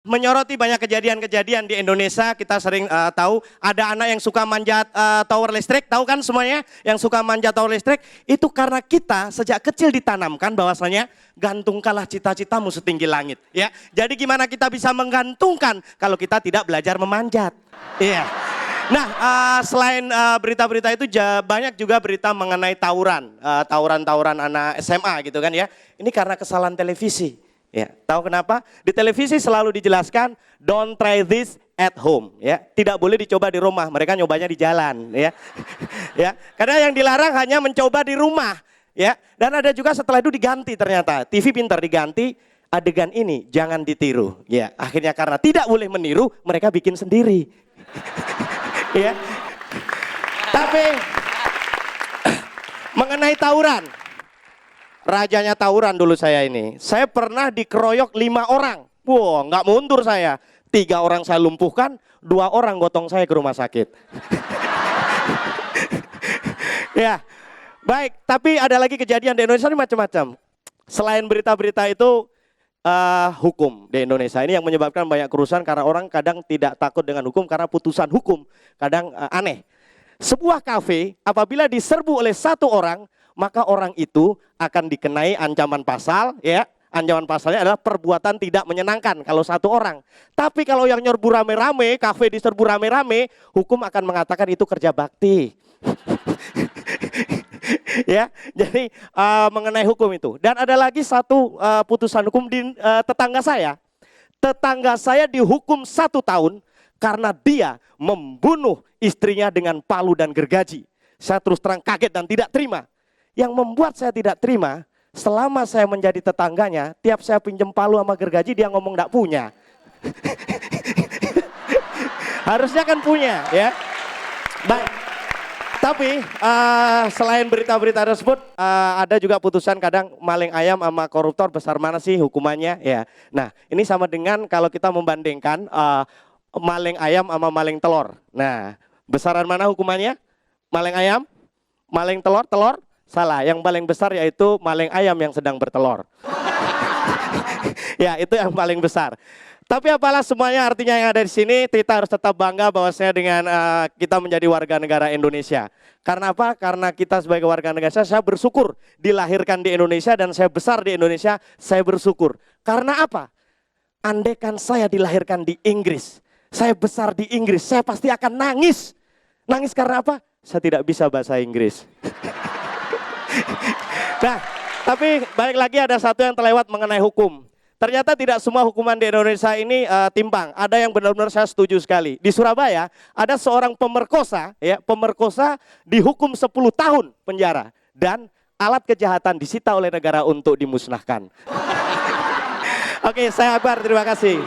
Menyoroti banyak kejadian-kejadian di Indonesia, kita sering tahu ada anak yang suka manjat tower listrik, tahu kan semuanya yang suka manjat tower listrik, itu karena kita sejak kecil ditanamkan bahwasanya gantungkanlah cita-citamu setinggi langit, ya. Jadi gimana kita bisa menggantungkan kalau kita tidak belajar memanjat? Iya. Nah, selain berita-berita itu banyak juga berita mengenai tawuran anak SMA gitu kan ya. Ini karena kesalahan televisi. Ya, tahu kenapa? Di televisi selalu dijelaskan don't try this at home, ya. Tidak boleh dicoba di rumah, mereka nyobanya di jalan, ya. Ya, karena yang dilarang hanya mencoba di rumah, ya. Dan ada juga setelah itu diganti ternyata. TV pintar diganti, adegan ini jangan ditiru, ya. Akhirnya karena tidak boleh meniru, mereka bikin sendiri. Ya. Tapi mengenai tawuran, rajanya tawuran dulu saya ini. Saya pernah dikeroyok 5 orang. Wow, nggak mundur saya. 3 orang saya lumpuhkan, 2 orang gotong saya ke rumah sakit. Ya, baik. Tapi ada lagi kejadian di Indonesia ini macam-macam. Selain berita-berita itu, hukum di Indonesia ini yang menyebabkan banyak kerusuhan karena orang kadang tidak takut dengan hukum karena putusan hukum kadang aneh. Sebuah kafe apabila diserbu oleh 1 orang, maka orang itu akan dikenai ancaman pasal, ya. Ancaman pasalnya adalah perbuatan tidak menyenangkan kalau 1 orang. Tapi kalau yang nyerbu rame-rame, kafe diserbu rame-rame, hukum akan mengatakan itu kerja bakti. Ya, jadi mengenai hukum itu. Dan ada lagi satu putusan hukum di tetangga saya. Tetangga saya dihukum 1 tahun karena dia membunuh istrinya dengan palu dan gergaji. Saya terus terang kaget dan tidak terima. Yang membuat saya tidak terima, selama saya menjadi tetangganya, tiap saya pinjam palu sama gergaji, dia ngomong enggak punya. Harusnya kan punya, ya. Baik. Tapi selain berita-berita tersebut, ada juga putusan kadang maling ayam sama koruptor besar mana sih hukumannya, ya. Nah, ini sama dengan kalau kita membandingkan maling ayam sama maling telur. Nah, besaran mana hukumannya? Maling ayam, maling telur, telur. Salah, yang paling besar yaitu maling ayam yang sedang bertelur. Ya, itu yang paling besar. Tapi apalah semuanya artinya yang ada di sini, kita harus tetap bangga bahwasanya dengan kita menjadi warga negara Indonesia. Karena apa? Karena kita sebagai warga negara, saya bersyukur dilahirkan di Indonesia dan saya besar di Indonesia, saya bersyukur. Karena apa? Andaikan saya dilahirkan di Inggris, saya besar di Inggris, saya pasti akan nangis. Nangis karena apa? Saya tidak bisa bahasa Inggris. Nah, tapi balik lagi ada satu yang terlewat mengenai hukum. Ternyata tidak semua hukuman di Indonesia ini timpang. Ada yang benar-benar saya setuju sekali. Di Surabaya ada seorang pemerkosa, ya, pemerkosa dihukum 10 tahun penjara dan alat kejahatan disita oleh negara untuk dimusnahkan. Oke, saya Akbar, terima kasih.